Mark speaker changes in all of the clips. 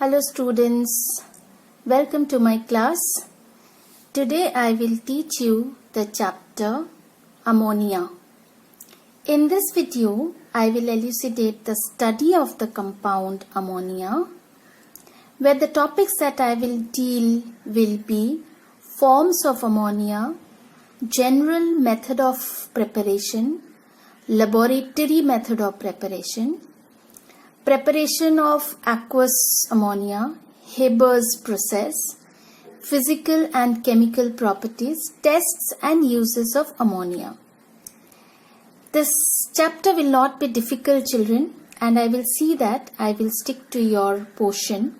Speaker 1: Hello students, welcome to my class. Today I will teach you the chapter Ammonia. In this video, I will elucidate the study of the compound ammonia, where the topics that I will deal will be forms of ammonia, general method of preparation, laboratory method of preparation, preparation of aqueous ammonia, Haber's process, physical and chemical properties, tests and uses of ammonia. This chapter will not be difficult, children, and I will see that I will stick to your portion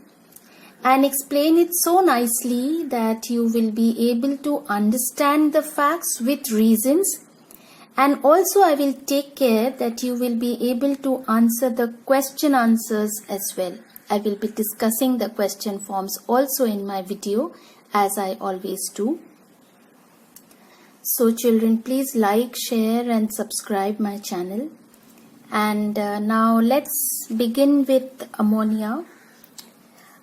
Speaker 1: and explain it so nicely that you will be able to understand the facts with reasons. And also I will take care that you will be able to answer the question answers as well. I will be discussing the question forms also in my video, as I always do. So children, please like, share and subscribe my channel. And now let's begin with ammonia.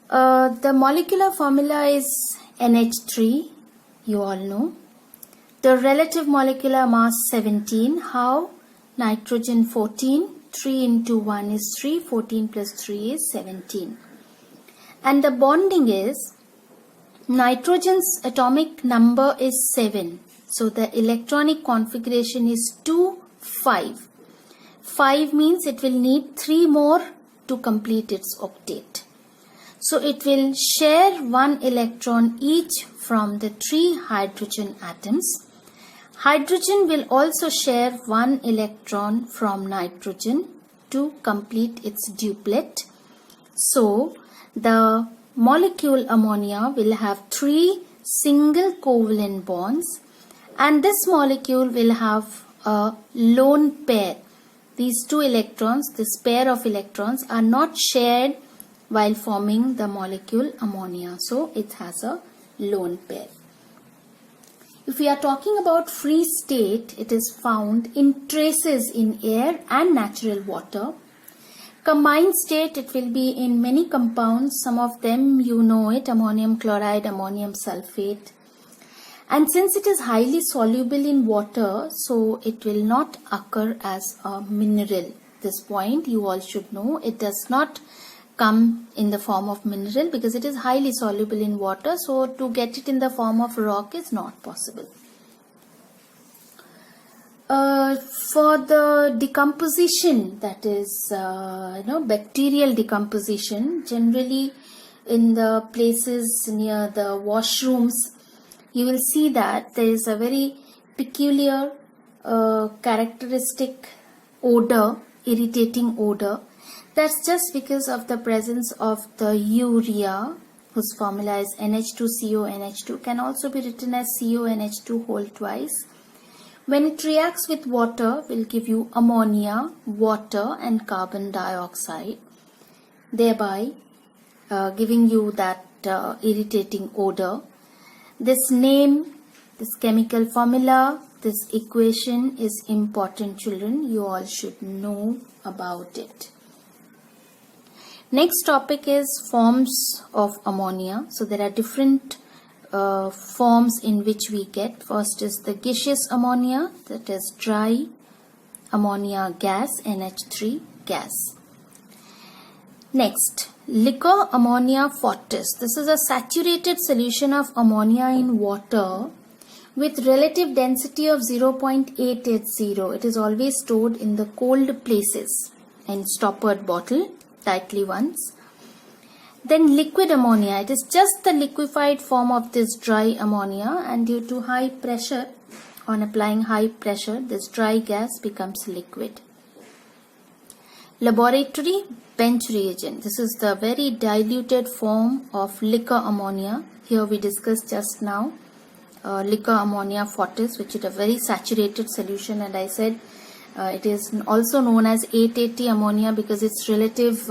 Speaker 1: The molecular formula is NH3, you all know. The relative molecular mass 17. How? Nitrogen 14. 3 into 1 is 3. 14 plus 3 is 17. And the bonding is, nitrogen's atomic number is 7. So the electronic configuration is 2, 5. 5 means it will need 3 more to complete its octet. So it will share 1 electron each from the 3 hydrogen atoms. Hydrogen will also share 1 electron from nitrogen to complete its duplet. So the molecule ammonia will have 3 single covalent bonds, and this molecule will have a lone pair. These 2 electrons, this pair of electrons, are not shared while forming the molecule ammonia. So it has a lone pair. If we are talking about free state, it is found in traces in air and natural water. Combined state, it will be in many compounds. Some of them you know it, ammonium chloride, ammonium sulfate. And since it is highly soluble in water, so it will not occur as a mineral. This point you all should know. It does not come in the form of mineral because it is highly soluble in water, so to get it in the form of rock is not possible. For the decomposition, that is bacterial decomposition, generally in the places near the washrooms, you will see that there is a very peculiar characteristic odor, irritating odor. That's just because of the presence of the urea, whose formula is NH2CONH2, can also be written as CONH2 whole twice. When it reacts with water, will give you ammonia, water and carbon dioxide, thereby giving you that irritating odor. This name, this chemical formula, this equation is important, children. You all should know about it. Next topic is forms of ammonia. So there are different forms in which we get. First is the gaseous ammonia, that is dry ammonia gas, NH3 gas. Next, liquor ammonia fortis. This is a saturated solution of ammonia in water with relative density of 0.880. It is always stored in the cold places in stoppered bottle, tightly once. Then liquid ammonia, it is just the liquefied form of this dry ammonia, and due to high pressure, on applying high pressure, this dry gas becomes liquid. Laboratory bench reagent, this is the very diluted form of liquor ammonia. Here we discussed just now liquor ammonia fortis, which is a very saturated solution, and I said it is also known as 880 ammonia because its relative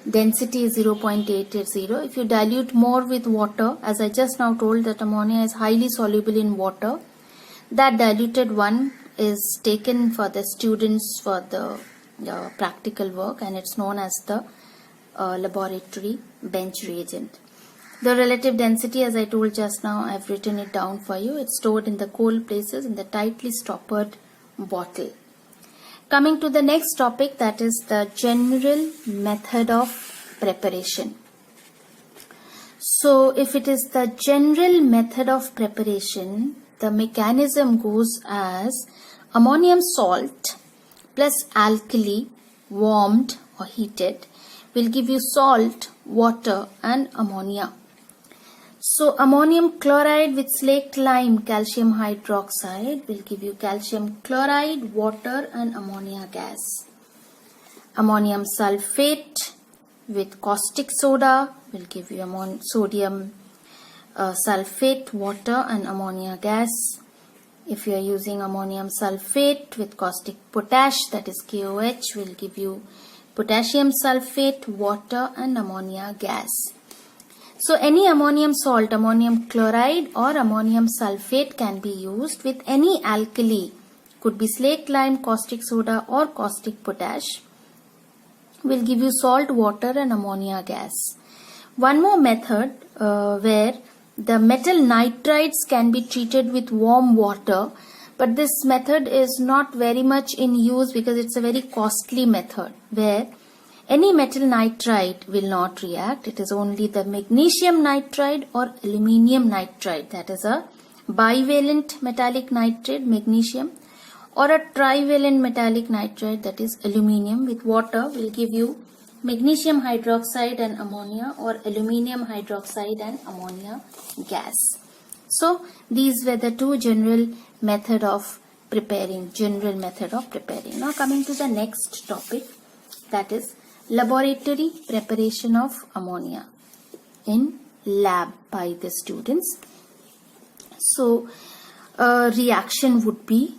Speaker 1: density is 0.880. If you dilute more with water, as I just now told that ammonia is highly soluble in water, that diluted one is taken for the students for the practical work, and it's known as the laboratory bench reagent. The relative density, as I told just now, I've written it down for you. It's stored in the cold places in the tightly stoppered bottle. Coming to the next topic, that is the general method of preparation. So if it is the general method of preparation, the mechanism goes as ammonium salt plus alkali warmed or heated will give you salt, water and ammonia. So ammonium chloride with slaked lime, calcium hydroxide will give you calcium chloride, water and ammonia gas. Ammonium sulfate with caustic soda will give you sodium sulfate, water and ammonia gas. If you are using ammonium sulfate with caustic potash, that is KOH, will give you potassium sulfate, water and ammonia gas. So any ammonium salt, ammonium chloride or ammonium sulfate can be used with any alkali. Could be slaked lime, caustic soda or caustic potash. Will give you salt, water and ammonia gas. One more method where the metal nitrides can be treated with warm water, but this method is not very much in use because it's a very costly method where any metal nitride will not react. It is only the magnesium nitride or aluminium nitride, that is a bivalent metallic nitride, magnesium, or a trivalent metallic nitride, that is aluminium, with water will give you magnesium hydroxide and ammonia or aluminium hydroxide and ammonia gas. So these were the two general method of preparing. Now coming to the next topic, that is laboratory preparation of ammonia in lab by the students. So a reaction would be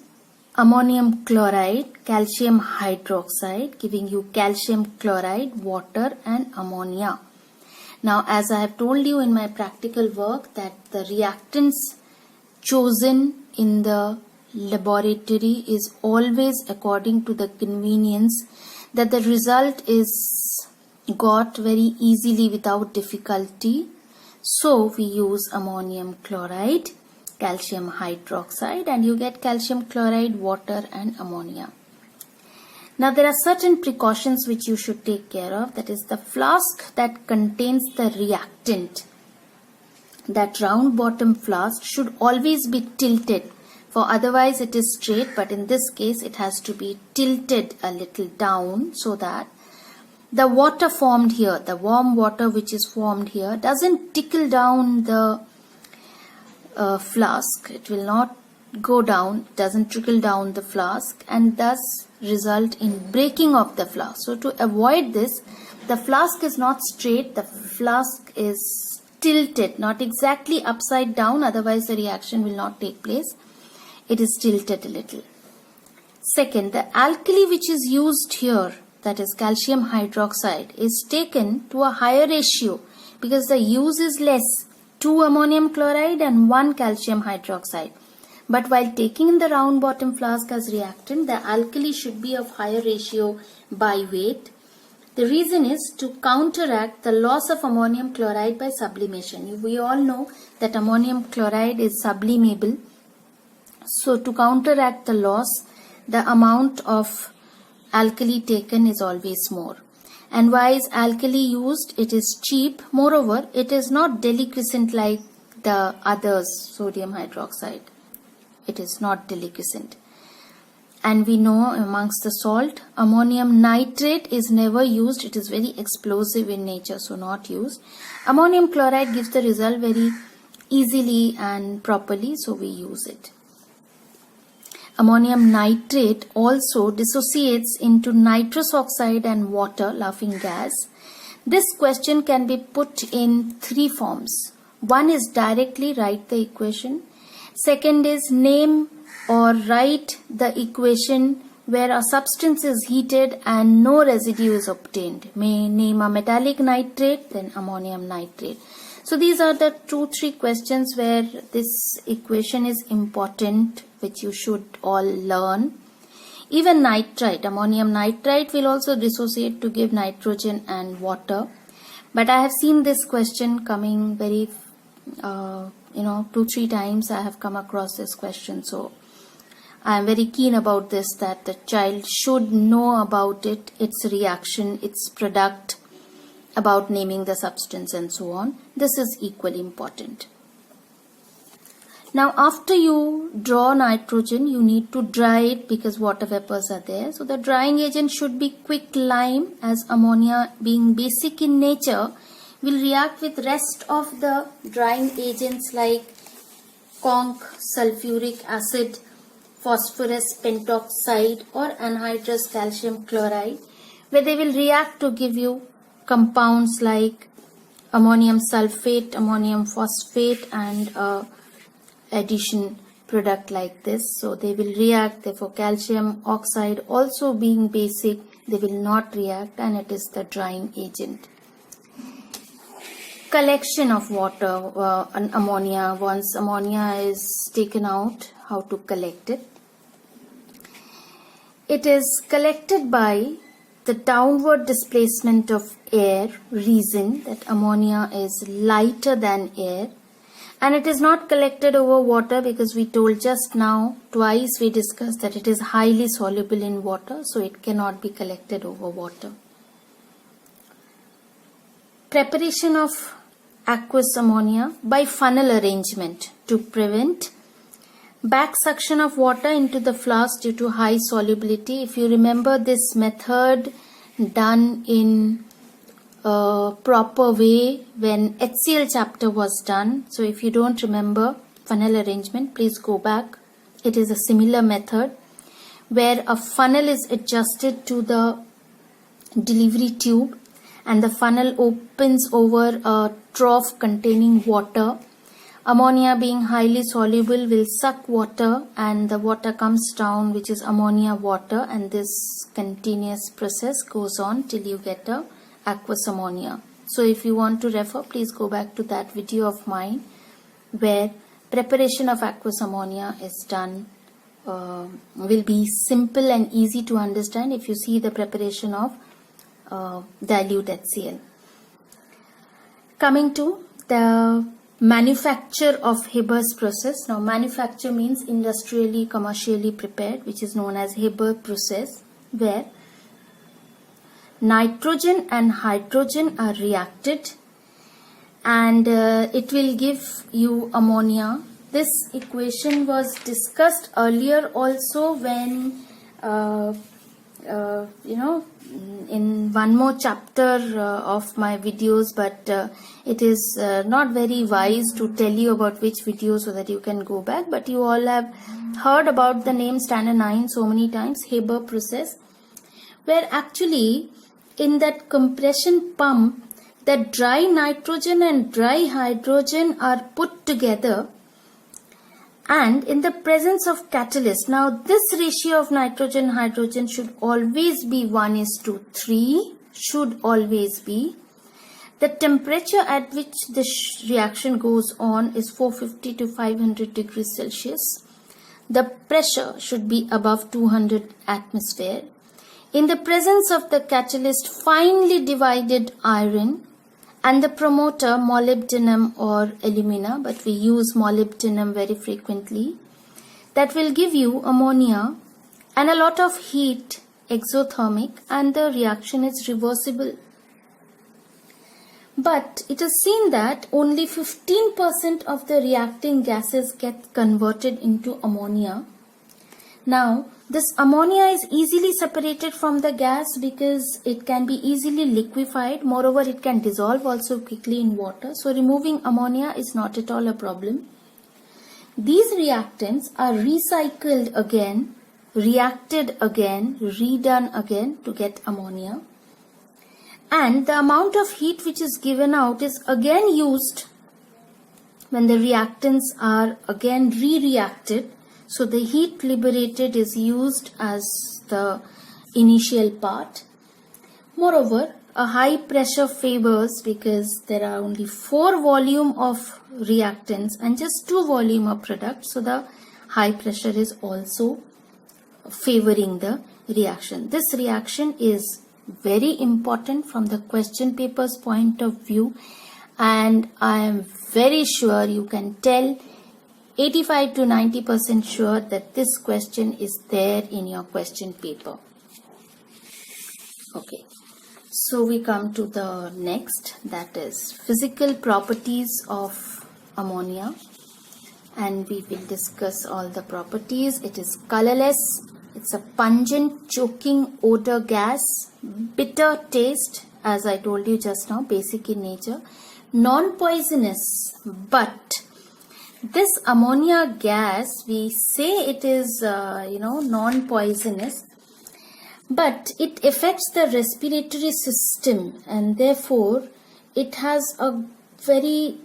Speaker 1: ammonium chloride, calcium hydroxide, giving you calcium chloride, water and ammonia. Now as I have told you in my practical work that the reactants chosen in the laboratory is always according to the convenience, that the result is got very easily without difficulty. So we use ammonium chloride, calcium hydroxide and you get calcium chloride, water and ammonia. Now there are certain precautions which you should take care of. That is the flask that contains the reactant. That round bottom flask should always be tilted, for otherwise it is straight, but in this case it has to be tilted a little down so that the water formed here, the warm water which is formed here, doesn't trickle down the flask. It will not go down, doesn't trickle down the flask and thus result in breaking of the flask. So to avoid this, the flask is not straight, the flask is tilted, not exactly upside down, otherwise the reaction will not take place. It is tilted a little. Second, the alkali which is used here, that is calcium hydroxide, is taken to a higher ratio because the use is less, 2 ammonium chloride and 1 calcium hydroxide. But while taking in the round bottom flask as reactant, the alkali should be of higher ratio by weight. The reason is to counteract the loss of ammonium chloride by sublimation. We all know that ammonium chloride is sublimable. So to counteract the loss, the amount of alkali taken is always more. And why is alkali used? It is cheap. Moreover, it is not deliquescent like the others, sodium hydroxide. It is not deliquescent. And we know amongst the salt, ammonium nitrate is never used. It is very explosive in nature, so not used. Ammonium chloride gives the result very easily and properly, so we use it. Ammonium nitrate also dissociates into nitrous oxide and water, laughing gas. This question can be put in 3 forms. One is directly write the equation. Second is name or write the equation where a substance is heated and no residue is obtained. May name a metallic nitrate, then ammonium nitrate. So these are the 2-3 questions where this equation is important, which you should all learn. Even nitrite, ammonium nitrite will also dissociate to give nitrogen and water. But I have seen this question coming very, 2-3 times I have come across this question. So I am very keen about this, that the child should know about it, its reaction, its product, about naming the substance and so on. This is equally important. Now after you draw nitrogen, you need to dry it because water vapors are there. So the drying agent should be quicklime, as ammonia being basic in nature will react with rest of the drying agents like conch, sulfuric acid, phosphorus pentoxide or anhydrous calcium chloride, where they will react to give you compounds like ammonium sulfate, ammonium phosphate and addition product like this. So they will react, therefore calcium oxide also being basic, they will not react, and it is the drying agent. Collection of water and ammonia. Once ammonia is taken out, how to collect it? It is collected by the downward displacement of air, reason that ammonia is lighter than air. And it is not collected over water because we told just now, twice we discussed that it is highly soluble in water, so it cannot be collected over water. Preparation of aqueous ammonia by funnel arrangement to prevent back suction of water into the flask due to high solubility. If you remember this method done in proper way when HCl chapter was done. So if you don't remember funnel arrangement, please go back. It is a similar method where a funnel is adjusted to the delivery tube and the funnel opens over a trough containing water. Ammonia being highly soluble will suck water and the water comes down, which is ammonia water, and this continuous process goes on till you get a aqueous ammonia. So if you want to refer, please go back to that video of mine where preparation of aqueous ammonia is done. Will be simple and easy to understand if you see the preparation of dilute HCl. Coming to the manufacture of Haber's process. Now manufacture means industrially, commercially prepared, which is known as Haber process, where nitrogen and hydrogen are reacted and it will give you ammonia. This equation was discussed earlier also when in one more chapter of my videos, but it is not very wise to tell you about which video so that you can go back, but you all have heard about the name standard 9 so many times, Haber process, where actually in that compression pump, the dry nitrogen and dry hydrogen are put together, and in the presence of catalyst. Now this ratio of nitrogen hydrogen should always be 1:3, should always be. The temperature at which this reaction goes on is 450 to 500 degrees Celsius. The pressure should be above 200 atmosphere. In the presence of the catalyst, finely divided iron, and the promoter, molybdenum or alumina, but we use molybdenum very frequently, that will give you ammonia and a lot of heat, exothermic, and the reaction is reversible. But it is seen that only 15% of the reacting gases get converted into ammonia. Now, this ammonia is easily separated from the gas because it can be easily liquefied. Moreover, it can dissolve also quickly in water. So, removing ammonia is not at all a problem. These reactants are recycled again, reacted again, redone again to get ammonia. And the amount of heat which is given out is again used when the reactants are again re-reacted. So the heat liberated is used as the initial part. Moreover, a high pressure favors because there are only 4 volume of reactants and just 2 volume of product. So the high pressure is also favoring the reaction. This reaction is very important from the question paper's point of view, and I am very sure you can tell 85 to 90% sure that this question is there in your question paper. Okay, so we come to the next, that is physical properties of ammonia, and we will discuss all the properties. It is colorless, it's a pungent choking odor gas, bitter taste, as I told you just now, basic in nature, non-poisonous. But this ammonia gas, we say it is non-poisonous, but it affects the respiratory system, and therefore it has a very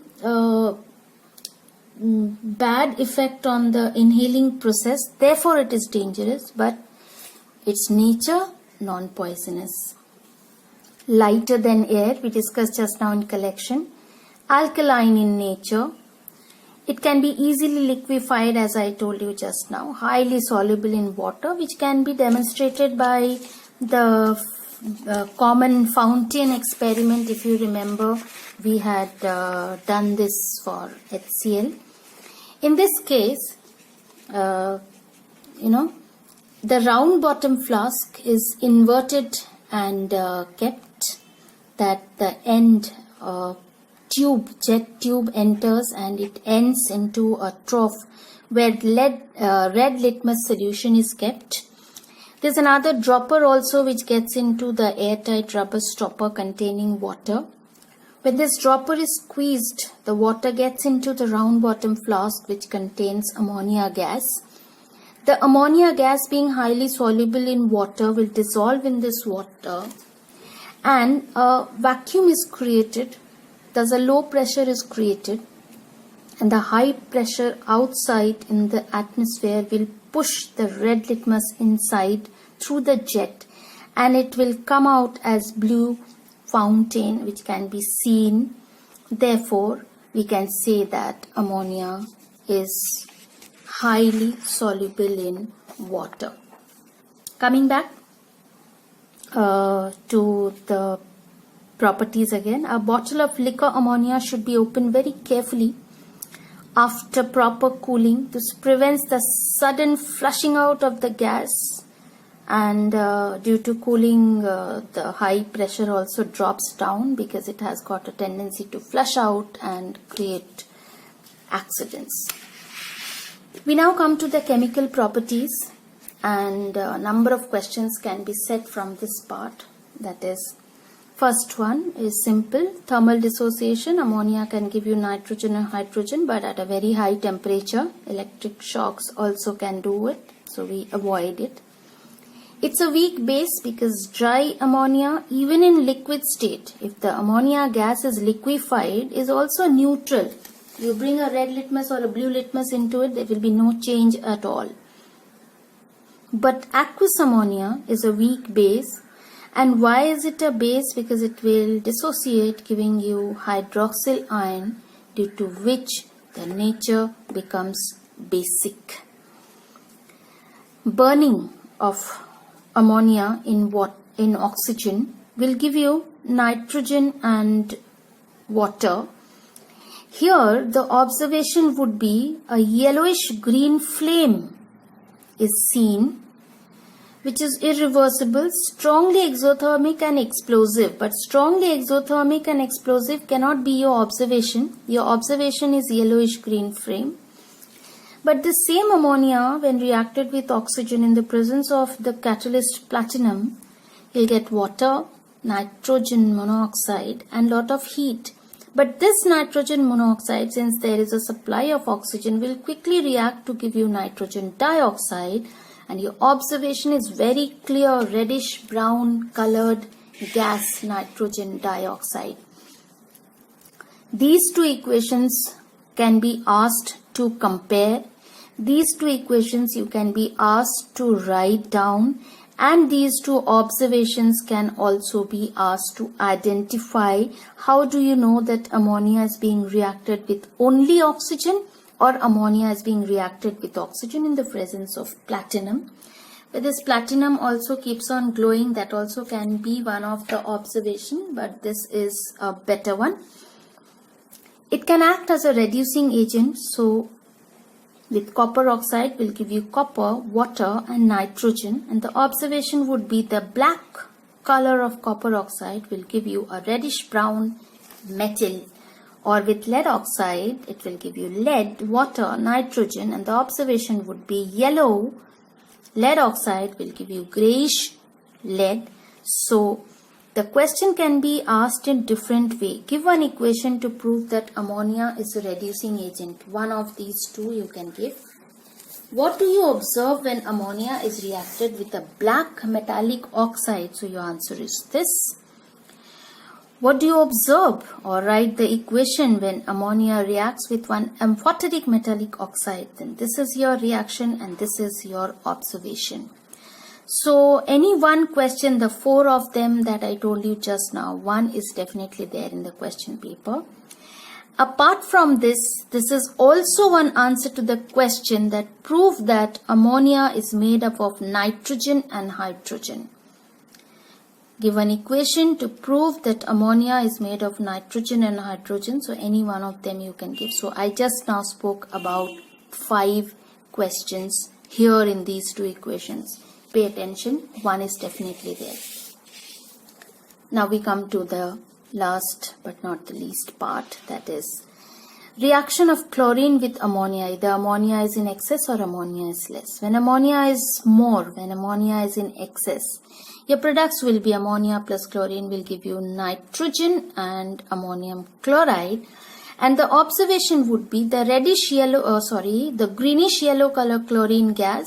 Speaker 1: bad effect on the inhaling process. Therefore it is dangerous, but its nature non-poisonous. Lighter than air, we discussed just now in collection. Alkaline in nature. It can be easily liquefied, as I told you just now. Highly soluble in water, which can be demonstrated by the common fountain experiment. If you remember, we had done this for HCl. In this case, the round bottom flask is inverted and kept, that the end jet tube enters and it ends into a trough where red litmus solution is kept. There's another dropper also which gets into the airtight rubber stopper containing water. When this dropper is squeezed, the water gets into the round bottom flask which contains ammonia gas. The ammonia gas, being highly soluble in water, will dissolve in this water, and a vacuum is created. Thus a low pressure is created, and the high pressure outside in the atmosphere will push the red litmus inside through the jet, and it will come out as blue fountain which can be seen. Therefore we can say that ammonia is highly soluble in water. Coming back to the properties again. A bottle of liquor ammonia should be opened very carefully after proper cooling. This prevents the sudden flushing out of the gas, and due to cooling the high pressure also drops down because it has got a tendency to flush out and create accidents. We now come to the chemical properties, and a number of questions can be set from this part. That is, first one is simple. Thermal dissociation. Ammonia can give you nitrogen and hydrogen, but at a very high temperature. Electric shocks also can do it, so we avoid it. It's a weak base because dry ammonia, even in liquid state, if the ammonia gas is liquefied, is also neutral. You bring a red litmus or a blue litmus into it, there will be no change at all. But aqueous ammonia is a weak base. And why is it a base? Because it will dissociate, giving you hydroxyl ion, due to which the nature becomes basic. Burning of ammonia in oxygen will give you nitrogen and water. Here the observation would be a yellowish green flame is seen, which is irreversible, strongly exothermic and explosive. But strongly exothermic and explosive cannot be your observation. Your observation is yellowish green flame. But the same ammonia, when reacted with oxygen in the presence of the catalyst platinum, you'll get water, nitrogen monoxide and lot of heat. But this nitrogen monoxide, since there is a supply of oxygen, will quickly react to give you nitrogen dioxide, and your observation is very clear, reddish brown colored gas, nitrogen dioxide. These two equations can be asked to compare. These two equations you can be asked to write down, and these two observations can also be asked to identify. How do you know that ammonia is being reacted with only oxygen, or ammonia is being reacted with oxygen in the presence of platinum? This platinum also keeps on glowing. That also can be one of the observation, but this is a better one. It can act as a reducing agent. So with copper oxide will give you copper, water and nitrogen, and the observation would be the black color of copper oxide will give you a reddish brown metal, or with lead oxide it will give you lead, water, nitrogen, and the observation would be yellow. Lead oxide will give you grayish lead. So the question can be asked in different way. Give an equation to prove that ammonia is a reducing agent. One of these two you can give. What do you observe when ammonia is reacted with a black metallic oxide? So your answer is this. What do you observe? Or write the equation when ammonia reacts with one amphoteric metallic oxide. Then this is your reaction and this is your observation. So any one question, the four of them that I told you just now, one is definitely there in the question paper. Apart from this, this is also one answer to the question that prove that ammonia is made up of nitrogen and hydrogen. Give an equation to prove that ammonia is made of nitrogen and hydrogen. So any one of them you can give. So I just now spoke about 5 questions here in these two equations. Pay attention, one is definitely there. Now we come to the last but not the least part, that is reaction of chlorine with ammonia. Either ammonia is in excess or ammonia is less. When ammonia is more, when ammonia is in excess, your products will be ammonia plus chlorine will give you nitrogen and ammonium chloride. And the observation would be the the greenish yellow color chlorine gas.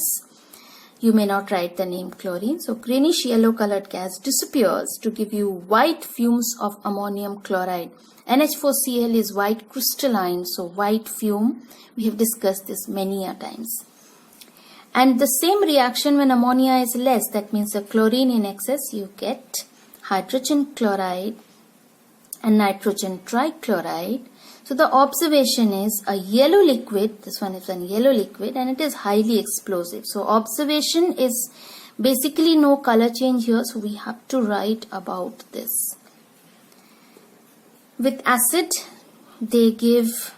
Speaker 1: You may not write the name chlorine. So greenish yellow colored gas disappears to give you white fumes of ammonium chloride. NH4Cl is white crystalline, so white fume. We have discussed this many a times. And the same reaction when ammonia is less, that means the chlorine in excess, you get hydrogen chloride and nitrogen trichloride. So the observation is a yellow liquid, this one is a yellow liquid, and it is highly explosive. So observation is basically no color change here, so we have to write about this. With acid, they give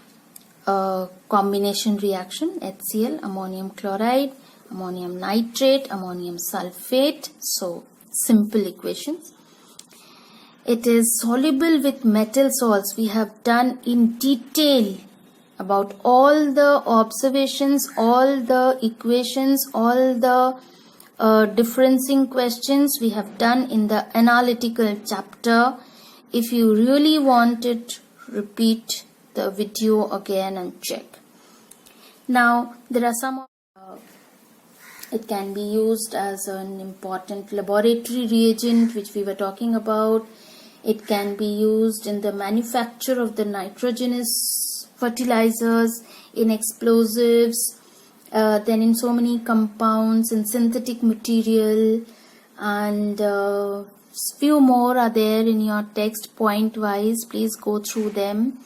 Speaker 1: a combination reaction, HCl, ammonium chloride, ammonium nitrate, ammonium sulfate. So simple equations. It is soluble with metal salts. We have done in detail about all the observations, all the equations, all the differencing questions we have done in the analytical chapter. If you really want it, repeat the video again and check. Now there are some it can be used as an important laboratory reagent which we were talking about. It can be used in the manufacture of the nitrogenous fertilizers, in explosives, then in so many compounds, in synthetic material, and few more are there in your text point wise. Please go through them.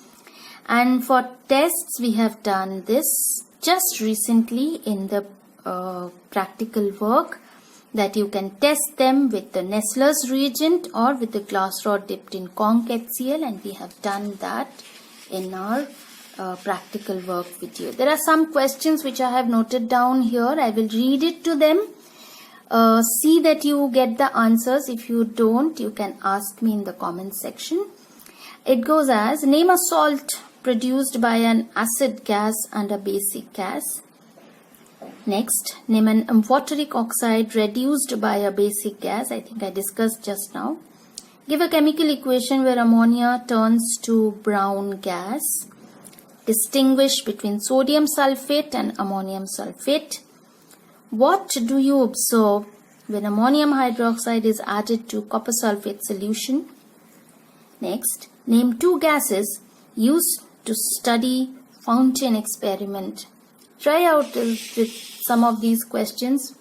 Speaker 1: And for tests, we have done this just recently in the practical work, that you can test them with the Nessler's reagent or with the glass rod dipped in conch HCl, and we have done that in our practical work video. There are some questions which I have noted down here. I will read it to them. See that you get the answers. If you don't, you can ask me in the comment section. It goes as, name a salt produced by an acid gas and a basic gas. Next, name an amphoteric oxide reduced by a basic gas. I think I discussed just now. Give a chemical equation where ammonia turns to brown gas. Distinguish between sodium sulfate and ammonium sulfate. What do you observe when ammonium hydroxide is added to copper sulfate solution? Next, name 2 gases used to study fountain experiment. Try out with some of these questions.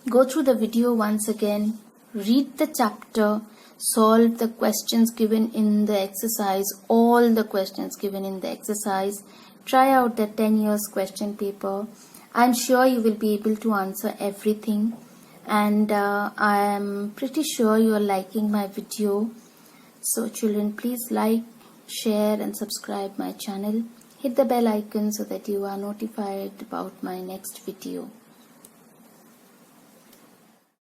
Speaker 1: Go through the video once again, read the chapter, solve the questions given in the exercise, all the questions given in the exercise. Try out the 10 years question paper. I'm sure you will be able to answer everything, and I am pretty sure you are liking my video. So children, please like, share and subscribe my channel. Hit the bell icon so that you are notified about my next video.